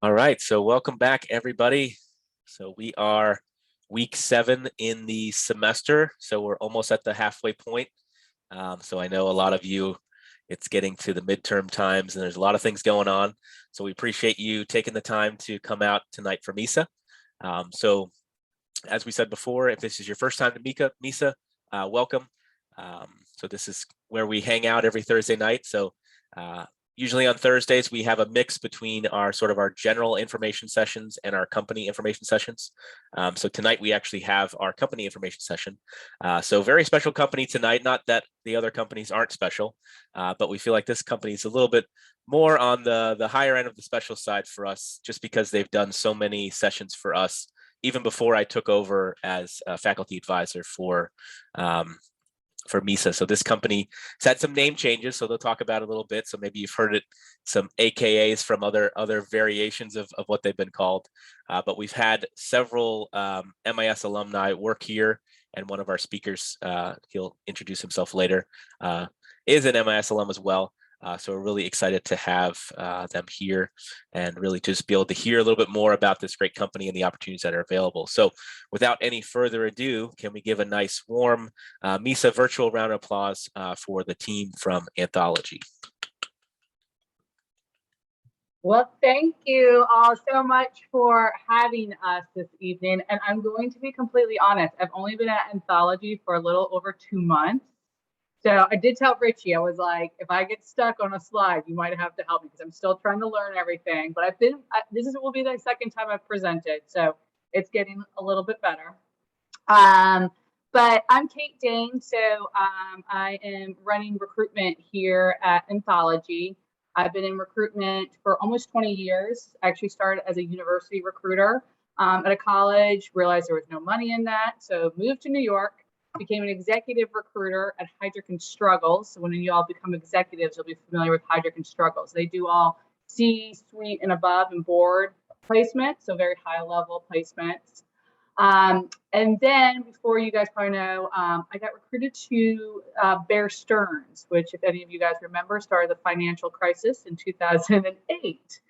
All right, so welcome back, everybody. So we are week 7 in the semester, so we're almost at the halfway point. So I know a lot of you, it's getting to the midterm times, and there's a lot of things going on. So we appreciate you taking the time to come out tonight for MISA. So as we said before, if this is your first time to MISA, welcome. So this is where we hang out every Thursday night. So usually on Thursdays, we have a mix between our general information sessions and our company information sessions. So tonight we actually have our company information session. So very special company tonight, not that the other companies aren't special, but we feel like this company is a little bit more on the higher end of the special side for us, just because they've done so many sessions for us, even before I took over as a faculty advisor for MISA. So this company has had some name changes, so they'll talk about it a little bit. So maybe you've heard it, some AKAs from other variations of what they've been called. But we've had several MIS alumni work here, and one of our speakers, he'll introduce himself later, is an MIS alum as well. So we're really excited to have them here and really just be able to hear a little bit more about this great company and the opportunities that are available. So without any further ado, can we give a nice warm MISA virtual round of applause for the team from Anthology? Well, thank you all so much for having us this evening. And I'm going to be completely honest, I've only been at Anthology for a little over 2 months. So I did tell Richie, I was like, if I get stuck on a slide, you might have to help me because I'm still trying to learn everything. But this will be the second time I've presented, so it's getting a little bit better. But I'm Kate Dehne, so I am running recruitment here at Anthology. I've been in recruitment for almost 20 years. I actually started as a university recruiter at a college, realized there was no money in that, so moved to New York. Became an executive recruiter at Heidrick & Struggles. So when you all become executives, you'll be familiar with Heidrick & Struggles. They do all C-suite and above and board placements, so very high level placements. And then before you guys probably know, I got recruited to Bear Stearns, which if any of you guys remember, started the financial crisis in 2008.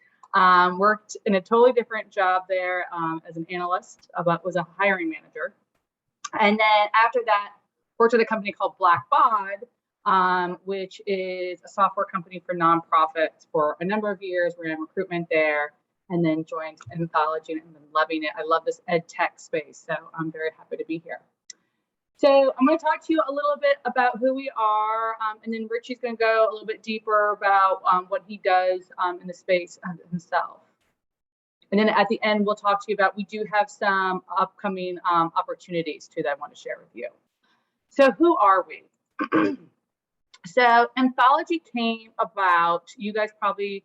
Worked in a totally different job there as an analyst, but was a hiring manager. And then after that, worked at a company called Blackbaud, which is a software company for nonprofits for a number of years. Ran recruitment there, and then joined Anthology and been loving it. I love this ed tech space, so I'm very happy to be here. So I'm going to talk to you a little bit about who we are, and then Richie's going to go a little bit deeper about what he does in the space himself. And then at the end, we'll talk to you about, we do have some upcoming opportunities too that I want to share with you. So who are we? So Anthology came about, you guys probably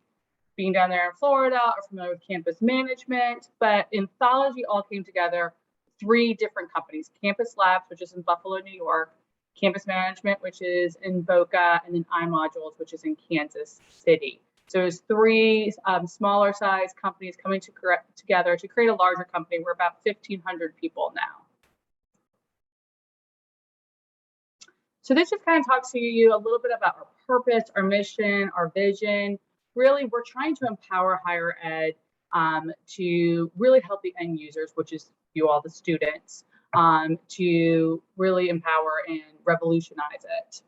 being down there in Florida are familiar with campus management, but Anthology all came together 3 different companies: Campus Labs, which is in Buffalo, New York, Campus Management, which is in Boca, and then iModules, which is in Kansas City. So there's 3 smaller size companies coming together to create a larger company. We're about 1,500 people now. So this just kind of talks to you a little bit about our purpose, our mission, our vision. Really, we're trying to empower higher ed to really help the end users, which is you all, the students, to really empower and revolutionize it.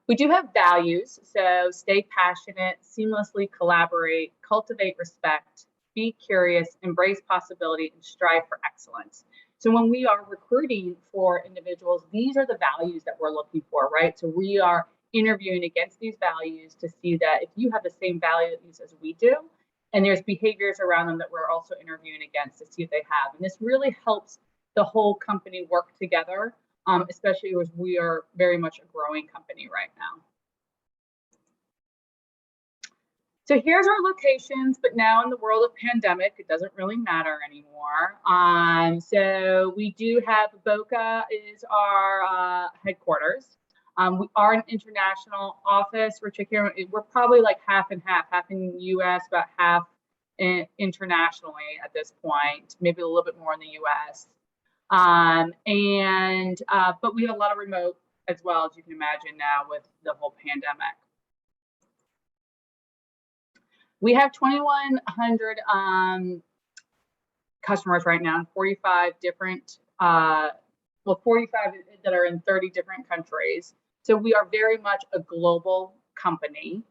We do have values, so stay passionate, seamlessly collaborate, cultivate respect, be curious, embrace possibility, and strive for excellence. So when we are recruiting for individuals, these are the values that we're looking for, right? So we are interviewing against these values to see that if you have the same values as we do, and there's behaviors around them that we're also interviewing against to see if they have. And this really helps the whole company work together, especially as we are very much a growing company right now. So here's our locations, but now in the world of pandemic, it doesn't really matter anymore. So we do have Boca is our headquarters. We are an international office. We're probably like half and half in the US, about half internationally at this point, maybe a little bit more in the US. But we have a lot of remote as well, as you can imagine now with the whole pandemic. We have 2,100 customers right now in 45 different, 45 that are in 30 different countries. So we are very much a global company.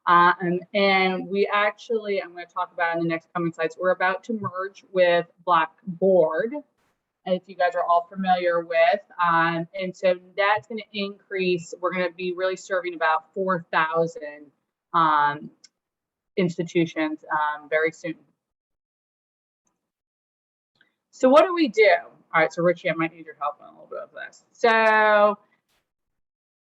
And we actually, I'm going to talk about in the next coming slides, we're about to merge with Blackboard, if you guys are all familiar with. And so that's going to increase, we're going to be really serving about 4,000 institutions very soon. So what do we do? All right, so Richie, I might need your help on a little bit of this. So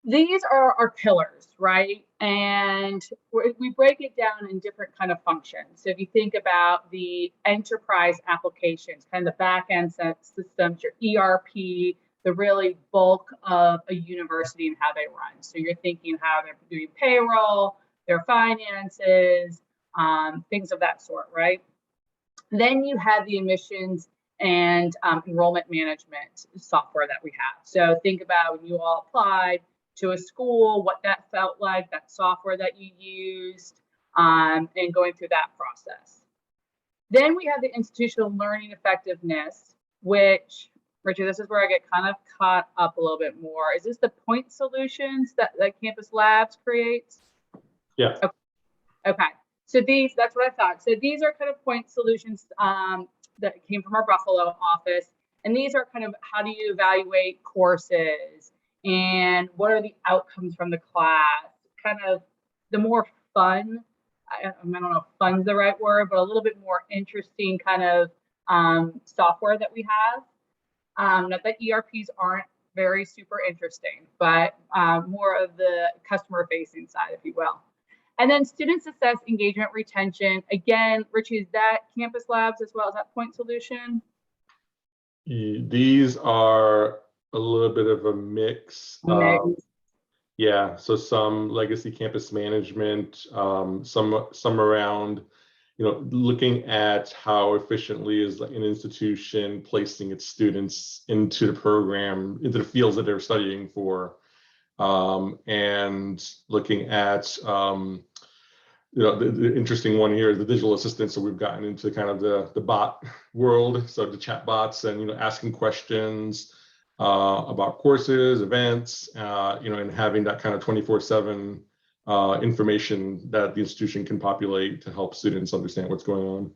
these are our pillars, right? And we break it down in different kind of functions. So if you think about the enterprise applications, kind of the back end systems, your ERP, the really bulk of a university and how they run. So you're thinking how they're doing payroll, their finances, things of that sort, right? Then you have the admissions and enrollment management software that we have. So think about when you all applied to a school, what that felt like, that software that you used, and going through that process. Then we have the institutional learning effectiveness, which, Richard, this is where I get kind of caught up a little bit more. Is this the point solutions that Campus Labs creates? Yeah. Okay. So that's what I thought. So these are kind of point solutions that came from our Buffalo office. And these are kind of how do you evaluate courses and what are the outcomes from the class? Kind of the more fun, I don't know if fun's the right word, but a little bit more interesting kind of software that we have. Not that ERPs aren't very super interesting, but more of the customer facing side, if you will. And then student success, engagement, retention. Again, Richie, is that Campus Labs as well as that point solution? These are a little bit of a mix. Yeah, so some legacy campus management, some around, looking at how efficiently is an institution placing its students into the program, into the fields that they're studying for. And looking at, the interesting one here is the digital assistant. So we've gotten into kind of the bot world, so the chat bots and, asking questions about courses, events, and having that kind of 24/7 information that the institution can populate to help students understand what's going on.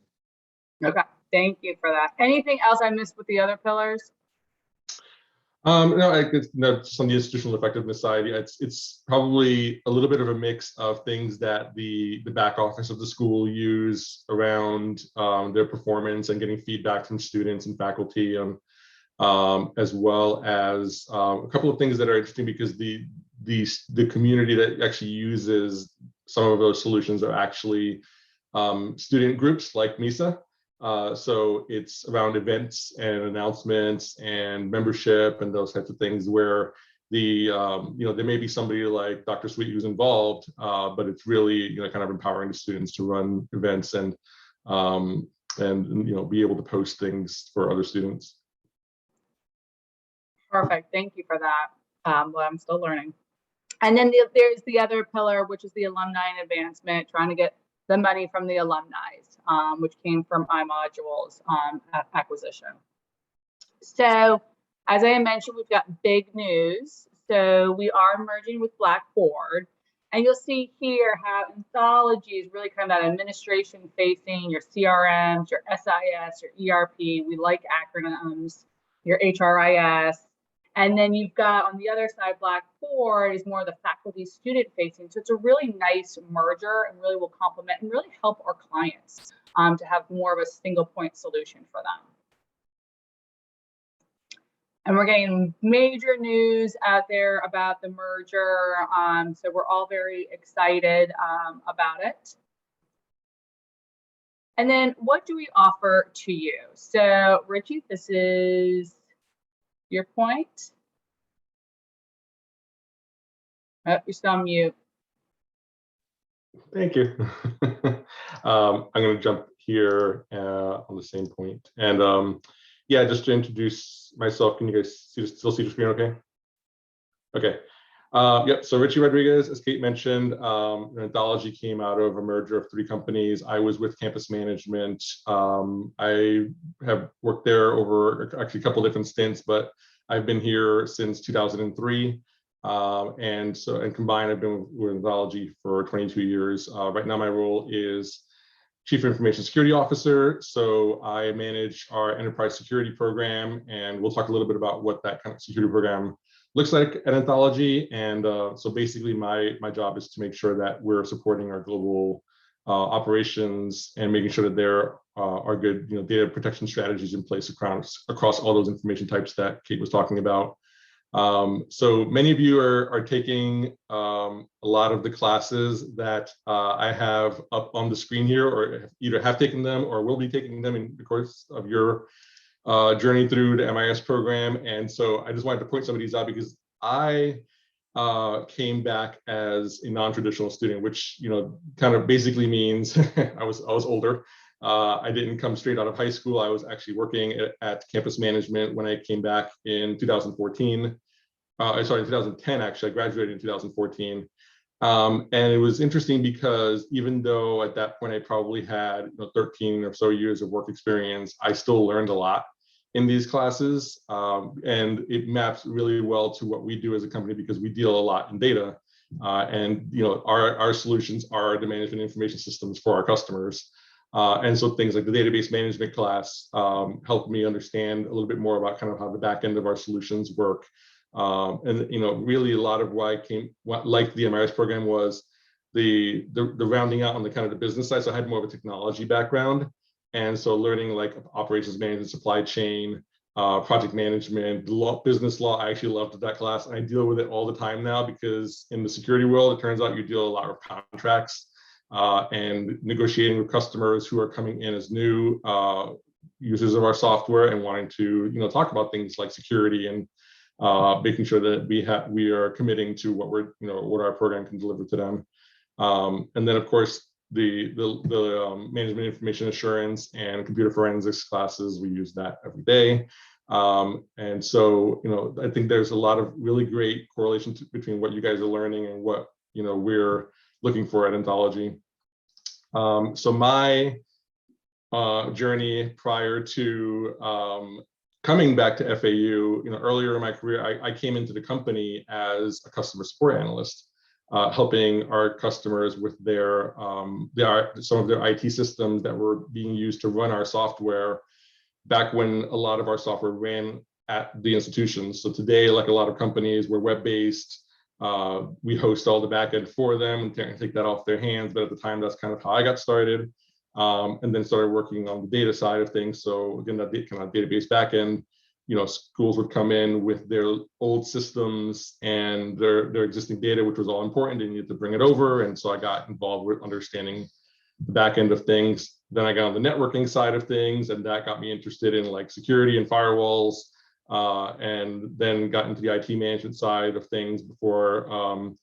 Okay, thank you for that. Anything else I missed with the other pillars? No, just on the institutional effectiveness side, it's probably a little bit of a mix of things that the back office of the school use around their performance and getting feedback from students and faculty, as well as a couple of things that are interesting because the community that actually uses some of those solutions are actually student groups like MISA. So it's around events and announcements and membership and those types of things where there may be somebody like Dr. Sweet who's involved, but it's really kind of empowering the students to run events and be able to post things for other students. Perfect. Thank you for that. Well, I'm still learning. And then there's the other pillar, which is the alumni and advancement, trying to get the money from the alumni, which came from iModule's acquisition. So as I mentioned, we've got big news. So we are merging with Blackboard. And you'll see here how Anthology is really kind of that administration facing, your CRMs, your SIS, your ERP. We like acronyms, your HRIS. And then you've got on the other side, Blackboard is more the faculty student facing. So it's a really nice merger and really will complement and really help our clients to have more of a single point solution for them. And we're getting major news out there about the merger. So we're all very excited about it. And then what do we offer to you? So Richie, this is your point. Oh, you're still on mute. Thank you. I'm going to jump here on the same point. And yeah, just to introduce myself, can you guys still see the screen okay? Okay. Yep. So Richie Rodriguez, as Kate mentioned, Anthology came out of a merger of 3 companies. I was with campus management. I have worked there over actually a couple different stints, but I've been here since 2003. And combined, I've been with Anthology for 22 years. Right now, my role is Chief Information Security Officer. So I manage our enterprise security program, and we'll talk a little bit about what that kind of security program looks like at Anthology. And so basically my job is to make sure that we're supporting our global operations and making sure that there are good data protection strategies in place across all those information types that Kate was talking about. So many of you are taking a lot of the classes that I have up on the screen here, or either have taken them or will be taking them in the course of your journey through the MIS program. And so I just wanted to point some of these out because I came back as a non-traditional student, which kind of basically means I was older. I didn't come straight out of high school. I was actually working at campus management when I came back in 2014. Sorry, in 2010, actually. I graduated in 2014. And it was interesting because even though at that point I probably had 13 or so years of work experience, I still learned a lot in these classes. And it maps really well to what we do as a company because we deal a lot in data. And our solutions are the management information systems for our customers. And so things like the database management class helped me understand a little bit more about kind of how the back end of our solutions work. And really a lot of why I liked the MIS program was the rounding out on the kind of the business side. So I had more of a technology background. And so learning like operations management, supply chain, project management, business law, I actually loved that class. And I deal with it all the time now because in the security world, it turns out you deal a lot with contracts and negotiating with customers who are coming in as new users of our software and wanting to talk about things like security and making sure that we are committing to what our program can deliver to them. And then of course the management information assurance and computer forensics classes, we use that every day. And so I think there's a lot of really great correlation between what you guys are learning and what we're looking for at Anthology. So my journey prior to coming back to FAU, earlier in my career, I came into the company as a customer support analyst, helping our customers with some of their IT systems that were being used to run our software back when a lot of our software ran at the institutions. So today, like a lot of companies, we're web-based. We host all the backend for them and take that off their hands. But at the time, that's kind of how I got started. And then started working on the data side of things. So again, that kind of database backend, schools would come in with their old systems and their existing data, which was all important. They needed to bring it over. And so I got involved with understanding the back end of things. Then I got on the networking side of things, and that got me interested in like security and firewalls. And then got into the IT management side of things before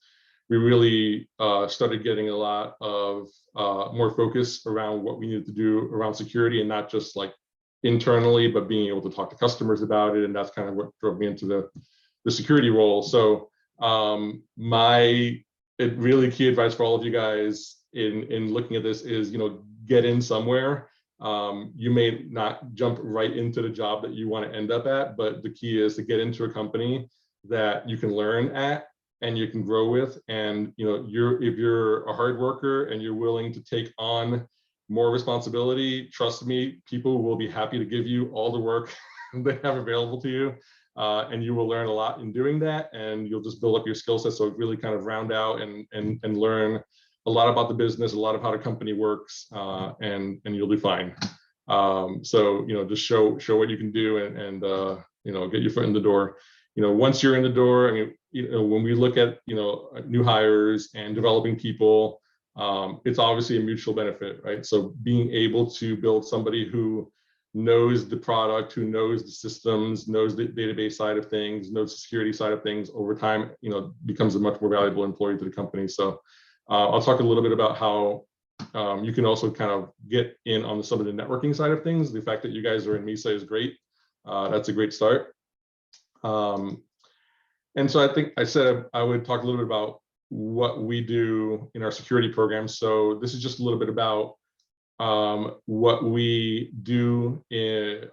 we really started getting a lot of more focus around what we needed to do around security, and not just like internally, but being able to talk to customers about it. And that's kind of what drove me into the security role. So my really key advice for all of you guys in looking at this is, get in somewhere. You may not jump right into the job that you want to end up at, but the key is to get into a company that you can learn at and you can grow with. And if you're a hard worker and you're willing to take on more responsibility, trust me, people will be happy to give you all the work they have available to you. And you will learn a lot in doing that, and you'll just build up your skill set. So really kind of round out and learn a lot about the business, a lot of how the company works, and you'll do fine. So just show what you can do and get your foot in the door. Once you're in the door, I mean, when we look at new hires and developing people, it's obviously a mutual benefit, right? So being able to build somebody who knows the product, who knows the systems, knows the database side of things, knows the security side of things, over time, becomes a much more valuable employee to the company. So I'll talk a little bit about how you can also kind of get in on some of the networking side of things. The fact that you guys are in MISA is great. That's a great start. And so I think I said I would talk a little bit about what we do in our security program. So this is just a little bit about what we do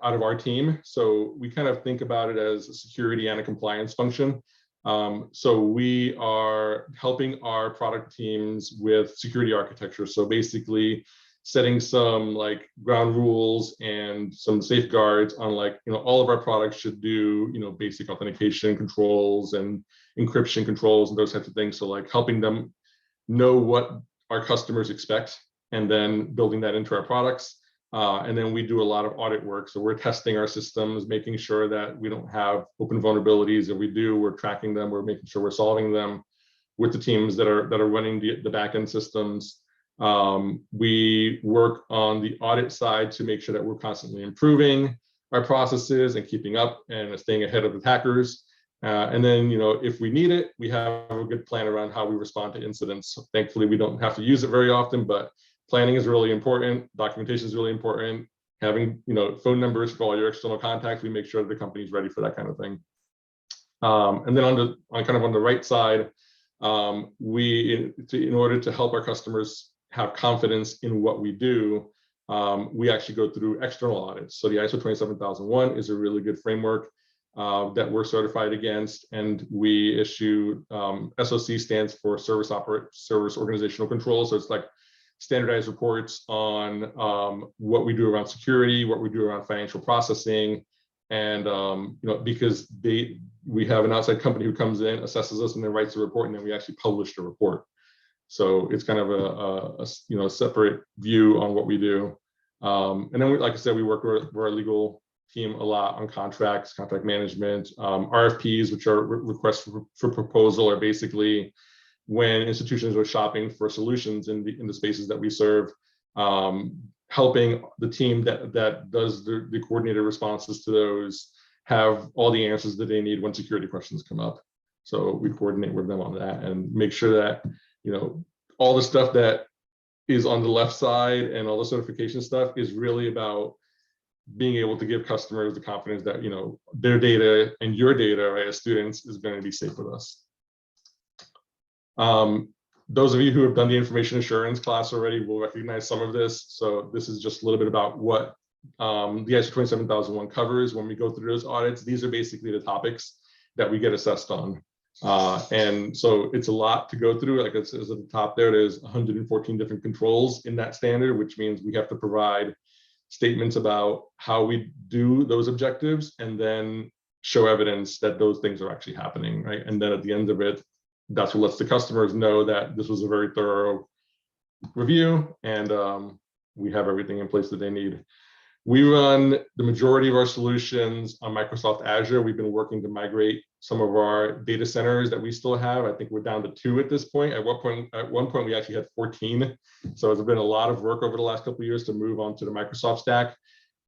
out of our team. So we kind of think about it as a security and a compliance function. So we are helping our product teams with security architecture. So basically setting some like ground rules and some safeguards on like, all of our products should do, basic authentication controls and encryption controls and those types of things. So like helping them know what our customers expect and then building that into our products. And then we do a lot of audit work. So we're testing our systems, making sure that we don't have open vulnerabilities. If we do, we're tracking them. We're making sure we're solving them with the teams that are running the backend systems. We work on the audit side to make sure that we're constantly improving our processes and keeping up and staying ahead of attackers. And then, if we need it, we have a good plan around how we respond to incidents. So thankfully, we don't have to use it very often, but planning is really important. Documentation is really important. Having, phone numbers for all your external contacts, we make sure that the company's ready for that kind of thing. And then on the right side, in order to help our customers have confidence in what we do, we actually go through external audits. So the ISO 27001 is a really good framework that we're certified against, and we issue SOC stands for Service Organizational Control. So it's like standardized reports on what we do around security, what we do around financial processing, and because we have an outside company who comes in, assesses us, and then writes a report, and then we actually publish the report. So it's kind of a separate view on what we do. And then, like I said, we work with our legal team a lot on contracts, contract management, RFPs, which are requests for proposal, are basically when institutions are shopping for solutions in the spaces that we serve, helping the team that does the coordinated responses to those have all the answers that they need when security questions come up. So we coordinate with them on that and make sure that, all the stuff that is on the left side and all the certification stuff is really about being able to give customers the confidence that, their data and your data, right, as students, is going to be safe with us. Those of you who have done the information assurance class already will recognize some of this. So this is just a little bit about what the ISO 27001 covers when we go through those audits. These are basically the topics that we get assessed on. And so it's a lot to go through. Like it says at the top there, there's 114 different controls in that standard, which means we have to provide statements about how we do those objectives and then show evidence that those things are actually happening, right? And then at the end of it, that's what lets the customers know that this was a very thorough review and we have everything in place that they need. We run the majority of our solutions on Microsoft Azure. We've been working to migrate some of our data centers that we still have. I think we're down to 2 at this point. At one point, we actually had 14. So it's been a lot of work over the last couple of years to move on to the Microsoft stack.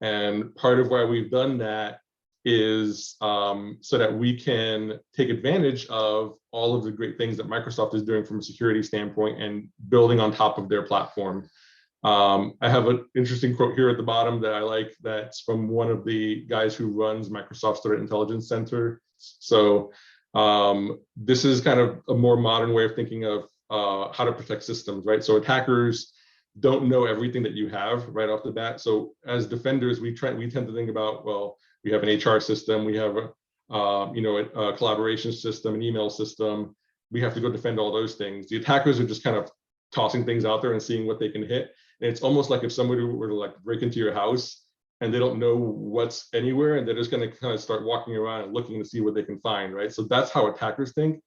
And part of why we've done that is so that we can take advantage of all of the great things that Microsoft is doing from a security standpoint and building on top of their platform. I have an interesting quote here at the bottom that I like, that's from one of the guys who runs Microsoft's Threat Intelligence Center. So this is kind of a more modern way of thinking of how to protect systems, right? So attackers don't know everything that you have right off the bat. So as defenders, we tend to think about, well, we have an HR system, we have a collaboration system, an email system. We have to go defend all those things. The attackers are just kind of tossing things out there and seeing what they can hit. And it's almost like if somebody were to like break into your house and they don't know what's anywhere, and they're just going to kind of start walking around and looking to see what they can find, right? So that's how attackers think.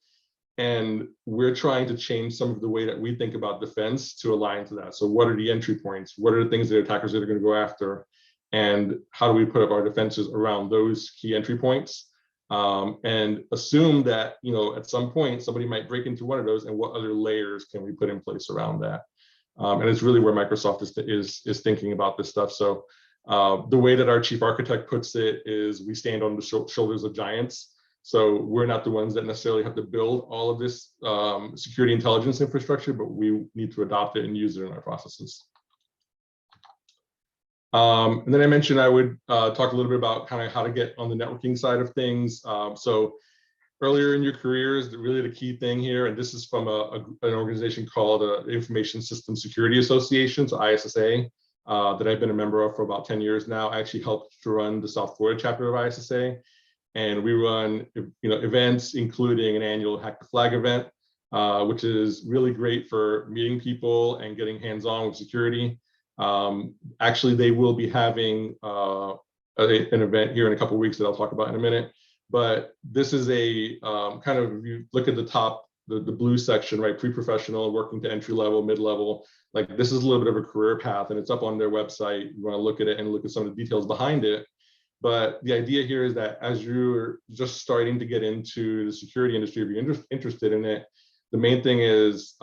And we're trying to change some of the way that we think about defense to align to that. So what are the entry points? What are the things that attackers are going to go after? And how do we put up our defenses around those key entry points? And assume that, at some point, somebody might break into one of those, and what other layers can we put in place around that? And it's really where Microsoft is thinking about this stuff. So the way that our chief architect puts it is we stand on the shoulders of giants. So we're not the ones that necessarily have to build all of this security intelligence infrastructure, but we need to adopt it and use it in our processes. And then I mentioned I would talk a little bit about kind of how to get on the networking side of things. So earlier in your careers, really the key thing here, and this is from an organization called Information Systems Security Association, so ISSA, that I've been a member of for about 10 years now. I actually helped to run the South Florida chapter of ISSA, and we run events, including an annual Hack the Flag event, which is really great for meeting people and getting hands-on with security. Actually, they will be having an event here in a couple of weeks that I'll talk about in a minute. But this is a kind of, if you look at the top, the blue section, right, pre-professional, working to entry level, mid-level, like this is a little bit of a career path, and it's up on their website. You want to look at it and look at some of the details behind it. But the idea here is that as you're just starting to get into the security industry, if you're interested in it, the main thing is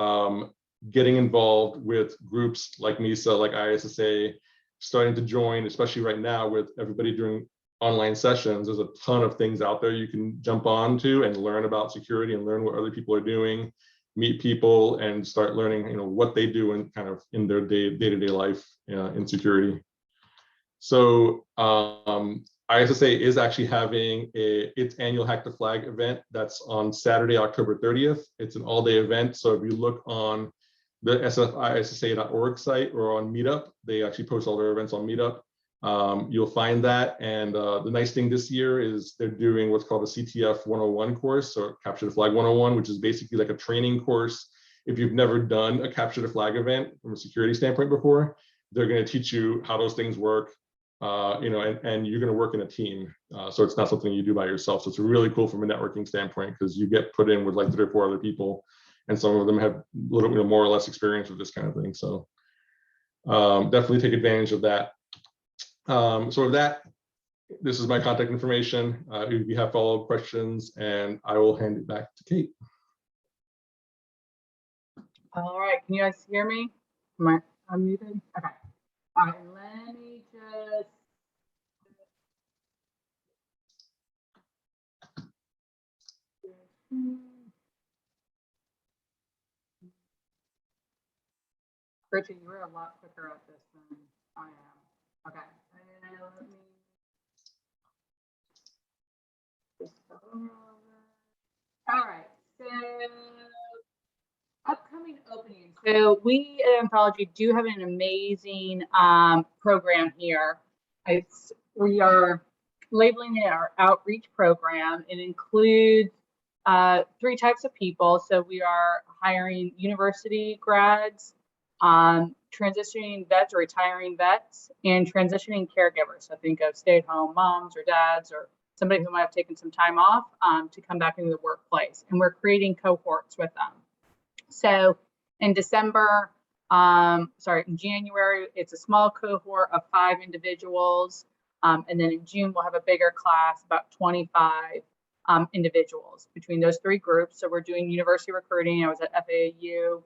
getting involved with groups like MISA, like ISSA, starting to join, especially right now with everybody doing online sessions. There's a ton of things out there you can jump on to and learn about security and learn what other people are doing, meet people, and start learning, what they do and kind of in their day-to-day life in security. So ISSA is actually having its annual Hack the Flag event that's on Saturday, October 30th. It's an all-day event. So if you look on the sfissa.org site or on Meetup, they actually post all their events on Meetup. You'll find that. And the nice thing this year is they're doing what's called a CTF 101 course, or Capture the Flag 101, which is basically like a training course. If you've never done a Capture the Flag event from a security standpoint before, they're going to teach you how those things work, and you're going to work in a team. So it's not something you do by yourself. So it's really cool from a networking standpoint, because you get put in with like 3 or 4 other people, and some of them have a little bit more or less experience with this kind of thing. So definitely take advantage of that. So with that, this is my contact information. If you have follow-up questions, and I will hand it back to Kate. All right, can you guys hear me? Am I unmuted? Okay. All right, let me just. Richie, you were a lot quicker at this than I am. Okay, and let me just go over. All right, so upcoming openings. So we at Anthology do have an amazing program here. We are labeling it our outreach program. It includes 3 types of people. So we are hiring university grads, transitioning vets or retiring vets, and transitioning caregivers. So think of stay-at-home moms or dads, or somebody who might have taken some time off to come back into the workplace. And we're creating cohorts with them. So in December, in January, it's a small cohort of 5 individuals. And then in June, we'll have a bigger class, about 25 individuals between those 3 groups. So we're doing university recruiting. I was at FAU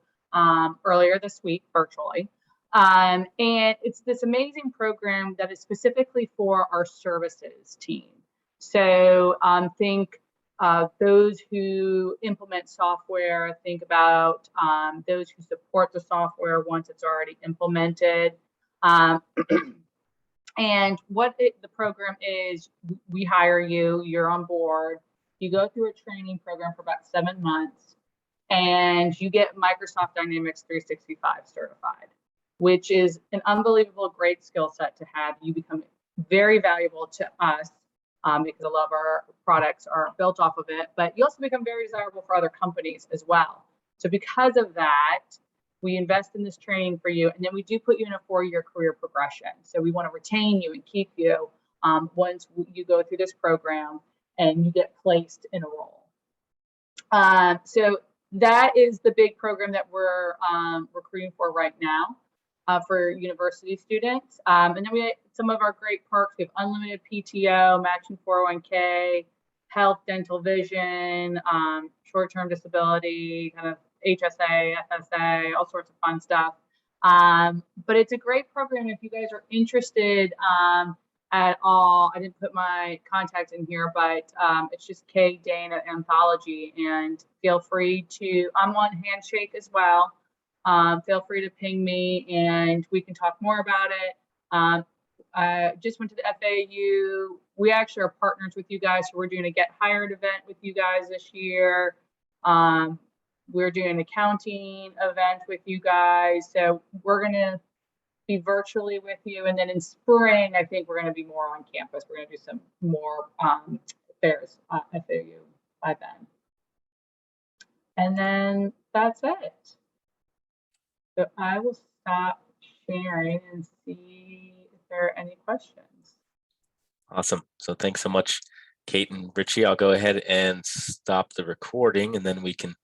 earlier this week virtually. And it's this amazing program that is specifically for our services team. So think those who implement software, think about those who support the software once it's already implemented. And what the program is, we hire you, you're on board, you go through a training program for about 7 months, and you get Microsoft Dynamics 365 certified, which is an unbelievable great skill set to have. You become very valuable to us because a lot of our products are built off of it, but you also become very desirable for other companies as well. So because of that, we invest in this training for you, and then we do put you in a 4-year career progression. So we want to retain you and keep you once you go through this program and you get placed in a role. So that is the big program that we're recruiting for right now for university students. And then we have some of our great perks. We have unlimited PTO, matching 401k, health, dental, vision, short-term disability, kind of HSA, FSA, all sorts of fun stuff. But it's a great program if you guys are interested at all. I didn't put my contact in here, but it's just Kate Dehne at Anthology, and feel free to, I'm on Handshake as well. Feel free to ping me and we can talk more about it. I just went to the FAU we actually are partners with you guys. So we're doing a Get Hired event with you guys this year. We're doing an accounting event with you guys. So we're going to be virtually with you. And then in spring, I think we're going to be more on campus. We're going to do some more affairs at FAU by then. And then that's it. So I will stop sharing and see if there are any questions. Awesome. So thanks so much, Kate and Richie. I'll go ahead and stop the recording, and then we can